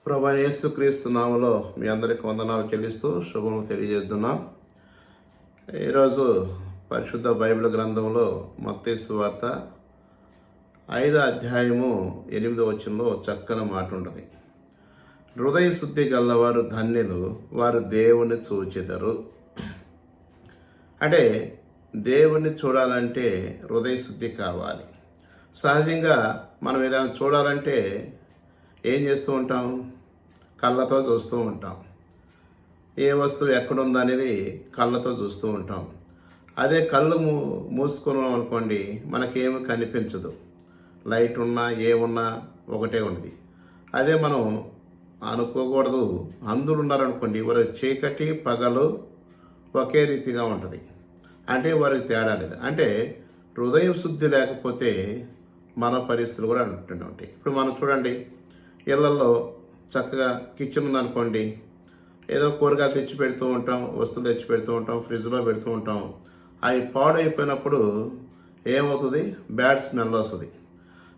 ప్రభువైన యేసుక్రీస్తు నామములో మీ అందరికీ వందనాలు చెల్లిస్తూ శుభము తెలియజేస్తున్నాం. ఈరోజు పరిశుద్ధ బైబిల్ గ్రంథంలో మత్తయి సువార్త 5వ అధ్యాయము 8వ వచనంలో చక్కని మాట ఉంటుంది. హృదయ శుద్ధి గలవారు ధన్యులు, వారు దేవుని చూచెదరు. అంటే దేవుణ్ణి చూడాలంటే హృదయ శుద్ధి కావాలి. సహజంగా మనం ఏదైనా చూడాలంటే ఏం చేస్తూ ఉంటాం? కళ్ళతో చూస్తూ ఉంటాం. ఏ వస్తువు ఎక్కడుంది అనేది కళ్ళతో చూస్తూ ఉంటాం. అదే కళ్ళు మూసుకున్నాం అనుకోండి, మనకేమి కనిపించదు. లైట్ ఉన్నా ఏమున్నా ఒకటే ఉంది. అదే మనం అనుకోకూడదు, అందులు ఉన్నారనుకోండి, వారి చీకటి పగలు ఒకే రీతిగా ఉంటుంది. అంటే వారికి తేడా లేదు. అంటే హృదయ శుద్ధి లేకపోతే మన పరిస్థితులు కూడా అంటుంటూ ఉంటాయి. ఇప్పుడు మనం చూడండి, ఇళ్లలో చక్కగా కిచెన్ ఉందనుకోండి, ఏదో కూరగాయలు తెచ్చి పెడుతూ ఉంటాం, వస్తువులు తెచ్చి పెడుతూ ఉంటాం, ఫ్రిడ్జ్లో పెడుతూ ఉంటాం. అవి పాడైపోయినప్పుడు ఏమవుతుంది? బ్యాడ్ స్మెల్ వస్తుంది.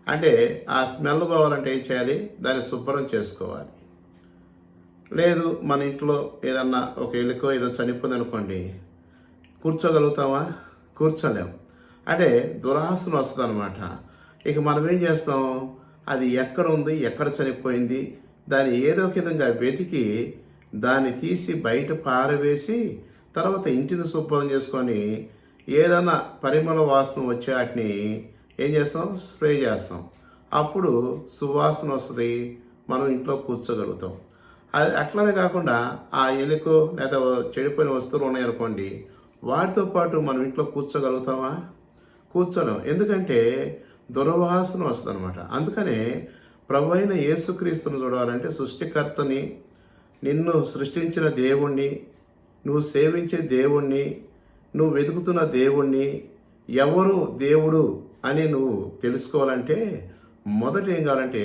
అంటే ఆ స్మెల్ పోవాలంటే ఏం చేయాలి? దాన్ని శుభ్రం చేసుకోవాలి. లేదు మన ఇంట్లో ఏదన్నా ఒక ఎలుకో ఏదో చనిపోయింది అనుకోండి, కూర్చోగలుగుతామా? కూర్చోలేం. అంటే దురాసన వస్తుంది అనమాట. ఇక మనం ఏం చేస్తాం? అది ఎక్కడ ఉంది, ఎక్కడ చనిపోయింది, దాన్ని ఏదో ఒక విధంగా వెతికి దాన్ని తీసి బయట పారవేసి తర్వాత ఇంటిని శుభ్రం చేసుకొని ఏదైనా పరిమళ వాసన వచ్చే వాటిని ఏం చేస్తాం? స్ప్రే చేస్తాం. అప్పుడు సువాసన వస్తుంది, మనం ఇంట్లో కూర్చోగలుగుతాం. అది అట్లనే కాకుండా ఆ ఎలుకో లేదా చెడిపోయిన వస్తువులు ఉన్నాయనుకోండి, వాటితో పాటు మనం ఇంట్లో కూర్చోగలుగుతామా? కూర్చోలేం. ఎందుకంటే దుర్వాసన వస్తుంది అనమాట. అందుకనే ప్రభు అయిన యేసుక్రీస్తును చూడాలంటే సృష్టికర్తని, నిన్ను సృష్టించిన దేవుణ్ణి, నువ్వు సేవించే దేవుణ్ణి, నువ్వు వెతుకుతున్న దేవుణ్ణి, ఎవరు దేవుడు అని నువ్వు తెలుసుకోవాలంటే మొదట ఏం కావాలంటే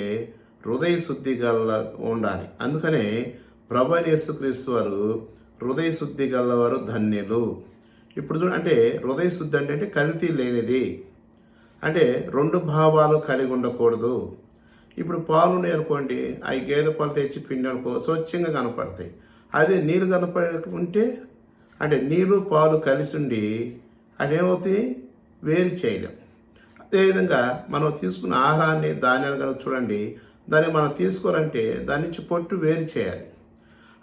హృదయ శుద్ధి గల ఉండాలి. అందుకనే ప్రభు అయిన యేసుక్రీస్తు వారు హృదయ శుద్ధి గలవారు ధన్యులు. ఇప్పుడు చూడండి, అంటే హృదయ శుద్ధి అంటే కల్తీ లేనిది, అంటే రెండు భావాలు కలిగి ఉండకూడదు. ఇప్పుడు పాలు ఉన్నాయి అనుకోండి, అవి గేదె పాలు తెచ్చి పిండి అనుకో స్వచ్ఛంగా కనపడతాయి. అదే నీళ్ళు కనపడుకుంటే, అంటే నీళ్ళు పాలు కలిసి ఉండి అదేమవుతాయి? వేరు చేయలేం. అదేవిధంగా మనం తీసుకున్న ఆహారాన్ని, ధాన్యాలు కనుక చూడండి, దాన్ని మనం తీసుకోవాలంటే దాని నుంచి పొట్టు వేరు చేయాలి.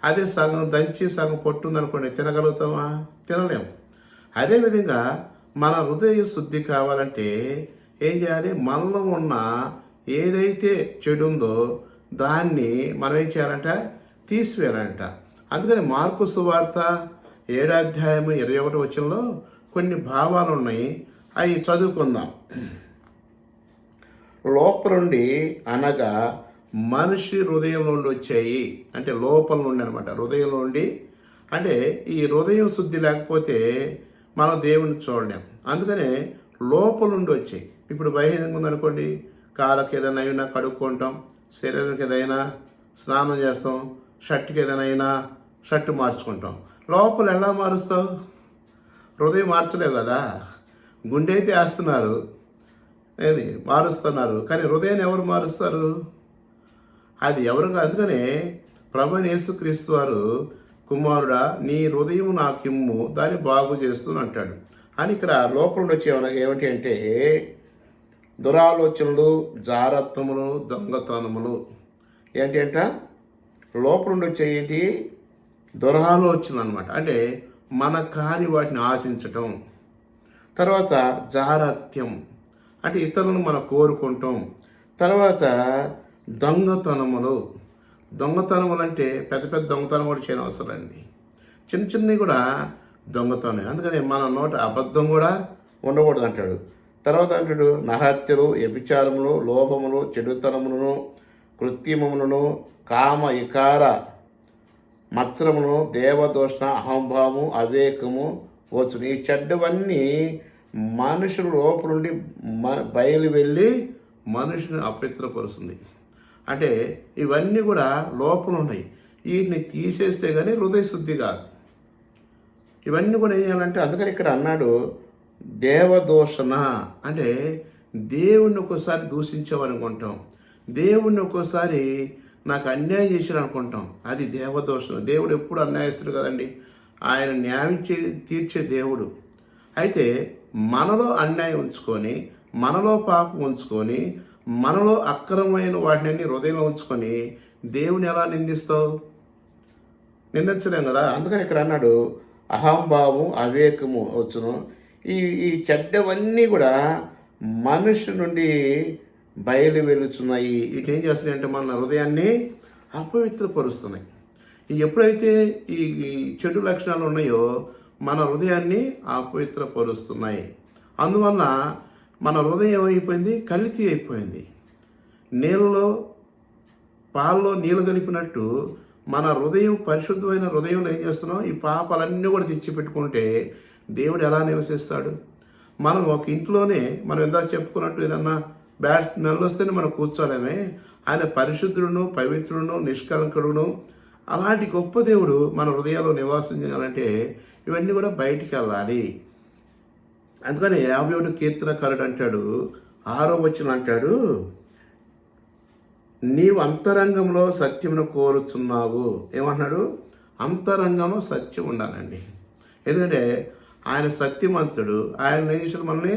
అదే సగం దంచి సగం పొట్టు ఉందనుకోండి, తినగలుగుతామా? తినలేము. అదేవిధంగా మన హృదయ శుద్ధి కావాలంటే ఏం చేయాలి? మనలో ఉన్న ఏదైతే చెడు ఉందో దాన్ని మనం ఏం చేయాలంట? తీసివేయాలంట. అందుకని మార్కు సువార్త 7వ అధ్యాయం 21వ వచనంలో కొన్ని భావాలు ఉన్నాయి, అవి చదువుకుందాం. లోపల నుండి అనగా మనిషి హృదయం నుండి వచ్చాయి. అంటే లోపల నుండి అనమాట, హృదయం నుండి. అంటే ఈ హృదయం శుద్ధి లేకపోతే మనం దేవుని చూడలేం. అందుకనే లోపల నుండి వచ్చాయి. ఇప్పుడు బహిరంగ ఉందనుకోండి, కాళ్ళకి ఏదైనా అయినా కడుక్కుంటాం, శరీరానికి ఏదైనా స్నానం చేస్తాం, షర్ట్కి ఏదైనా అయినా షర్టు మార్చుకుంటాం. లోపల ఎలా మారుస్తావు? హృదయం మార్చలేవు కదా. గుండె అయితే వేస్తున్నారు, ఏది మారుస్తున్నారు, కానీ హృదయాన్ని ఎవరు మారుస్తారు? అది ఎవరు? అందుకనే ప్రభువైన యేసుక్రీస్తు వారు, కుమారుడా నీ హృదయం నాకిమ్ము, దాన్ని బాగు చేస్తూ అంటాడు. అని ఇక్కడ లోపల వచ్చే ఏమిటి అంటే దురాలోచనలు, జారత్వములు, దొంగతనములు. ఏంటి అంట? లోపల నుండి వచ్చే ఏంటి? దురాలోచన అనమాట. అంటే మన కాని వాటిని ఆశించటం. తర్వాత జారత్యం, అంటే ఇతరులను మనం కోరుకుంటాం. తర్వాత దొంగతనములు. దొంగతనములు అంటే పెద్ద పెద్ద దొంగతనం కూడా చేయని అవసరం అండి, చిన్న చిన్నవి కూడా దొంగతనం. అందుకని మన నోట అబద్ధం కూడా ఉండకూడదు అంటాడు. తర్వాత అంటాడు నరహత్యలు, వ్యభిచారములు, లోభములు, చెడుతనములను, కృత్రిమములను, కామ ఇకార మత్సరమును, దేవదోషణ, అహంభావము, అవేకము వచ్చును. ఈ చెడ్డవన్నీ మనుషుల లోపల నుండి బయలు వెళ్ళి మనుషుని అపవిత్రపరుస్తుంది. అంటే ఇవన్నీ కూడా లోపల ఉన్నాయి. వీటిని తీసేస్తే కానీ హృదయ శుద్ధి కాదు. ఇవన్నీ కూడా ఏం చేయాలంటే, అందుకని ఇక్కడ అన్నాడు దేవదోషణ, అంటే దేవుణ్ణి ఒక్కోసారి దూషించామనుకుంటాం, దేవుణ్ణి ఒక్కోసారి నాకు అన్యాయం చేశాడు అనుకుంటాం. అది దేవదోషం. దేవుడు ఎప్పుడు అన్యాయస్తుడు కదండి. ఆయన న్యాయం తీర్చే దేవుడు. అయితే మనలో అన్యాయం ఉంచుకొని, మనలో పాపం ఉంచుకొని, మనలో అక్రమమైన వాటిని హృదయంలో ఉంచుకొని దేవుని ఎలా నిందిస్తావు? నిందించలేం కదా. అందుకని ఇక్కడ అన్నాడు అహంభావం అవివేకము వచ్చును. ఈ ఈ చెడ్డవన్నీ కూడా మనుషు నుండి బయలు వెలుచున్నాయి. ఇటు ఏం చేస్తున్నాయి అంటే మన హృదయాన్ని అపవిత్రపరుస్తున్నాయి. ఎప్పుడైతే ఈ చెడు లక్షణాలు ఉన్నాయో మన హృదయాన్ని అపవిత్రపరుస్తున్నాయి. అందువల్ల మన హృదయం ఏమైపోయింది? కల్తీ అయిపోయింది. నీళ్ళలో పాలలో నీళ్ళు కలిపినట్టు మన హృదయం, పరిశుద్ధమైన హృదయంలో ఏం చేస్తున్నాం? ఈ పాపాలన్నీ కూడా తెచ్చిపెట్టుకుంటే దేవుడు ఎలా నివసిస్తాడు? మనం ఒక ఇంట్లోనే మనం ఇందాక చెప్పుకున్నట్టు ఏదన్నా బ్యాడ్ స్మెల్ వస్తేనే మనం కూర్చోలేమే. ఆయన పరిశుద్ధుడును, పవిత్రుడును, నిష్కలంకుడును, అలాంటి గొప్ప దేవుడు మన హృదయాల్లో నివాసం చేయాలంటే ఇవన్నీ కూడా బయటికి వెళ్ళాలి. అందుకని 51 కీర్తనకారుడు అంటాడు, 6వ వచనం అంటాడు, నీవు అంతరంగంలో సత్యమును కోరుచున్నావు. ఏమంటున్నాడు? అంతరంగంలో సత్యం ఉండాలండి. ఎందుకంటే ఆయన సత్యవంతుడు. ఆయన ఏం చేశాడు? మనల్ని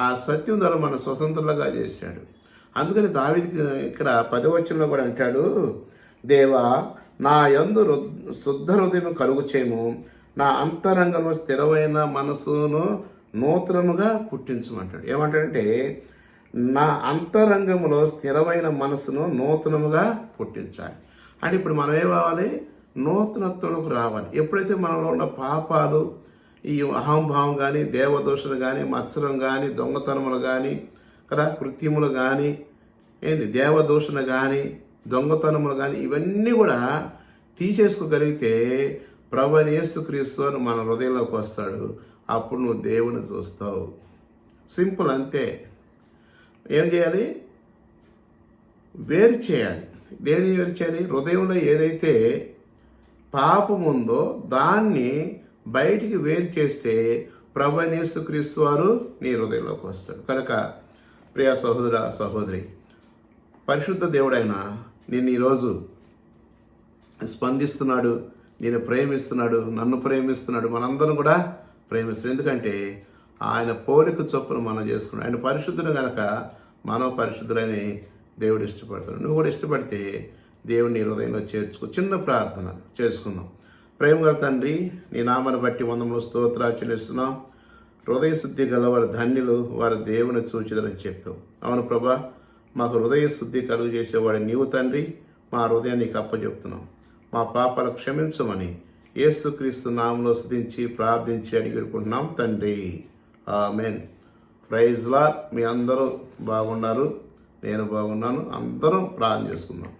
ఆ సత్యం ద్వారా మన స్వతంత్రులుగా చేశాడు. అందుకని దావీదుకి ఇక్కడ 10వ వచనంలో కూడా అంటాడు, దేవా నా యందు శుద్ధ హృదయం కలుగు చేయము, నా అంతరంగంలో స్థిరమైన మనసును నూతనముగా పుట్టించమంటాడు. ఏమంటాడంటే నా అంతరంగంలో స్థిరమైన మనసును నూతనముగా పుట్టించాలి. అంటే ఇప్పుడు మనం ఏమవ్వాలి? నూతనత్వంలోకి రావాలి. ఎప్పుడైతే మనలో ఉన్న పాపాలు, ఈ అహంభావం కానీ, దేవదోషలు కానీ, మత్సరం కానీ, దొంగతనములు కానీ కదా, కృత్యములు కానీ, దేవదోషణ కానీ, దొంగతనములు కానీ, ఇవన్నీ కూడా తీసేసుకోగలిగితే ప్రభువైన యేసుక్రీస్తు అని మన హృదయంలోకి వస్తాడు. అప్పుడు నువ్వు దేవుని చూస్తావు. సింపుల్, అంతే. ఏం చేయాలి? వేరు చేయాలి. దేని వేరు చేయాలి? హృదయంలో ఏదైతే పాపం ఉందో దాన్ని బయటికి వేరు చేస్తే ప్రభువైన యేసుక్రీస్తు వారు నీ హృదయంలోకి వస్తాడు. కనుక ప్రియ సహోదర సహోదరి, పరిశుద్ధ దేవుడైన నిన్ను ఈరోజు స్పందిస్తున్నాడు, నేను ప్రేమిస్తున్నాడు, నన్ను ప్రేమిస్తున్నాడు, మనందరం కూడా ప్రేమిస్తున్నాడు. ఎందుకంటే ఆయన పోలిక చొప్పున మనం చేసుకున్నాడు. ఆయన పరిశుద్ధుడు కనుక మనం పరిశుద్ధులని దేవుడు ఇష్టపడతాడు. నువ్వు కూడా ఇష్టపడితే దేవుడిని హృదయంలో చేర్చుకో. చిన్న ప్రార్థన చేసుకుందాం. ప్రేమగల తండ్రి, నీ నామాన్ని బట్టి వందములు స్తోత్రాలు చెల్లిస్తున్నాం. హృదయ శుద్ధి గలవారు ధన్యులు, వారు దేవుని చూచిదని చెప్పావు. అవును ప్రభా, మాకు హృదయ శుద్ధి కలుగు చేసేవాడు నీవు తండ్రి. మా హృదయాన్ని అప్పచెప్తున్నాం. మా పాపాలు క్షమించమని యేసుక్రీస్తు నామములో స్తుతించి ప్రార్థించి అడిగిరుకుంటున్నాం తండ్రి. ఆమేన్. Praise lord. మీ అందరూ బాగున్నారు, నేను బాగున్నాను. అందరం ప్రార్థన చేసుకుందాం.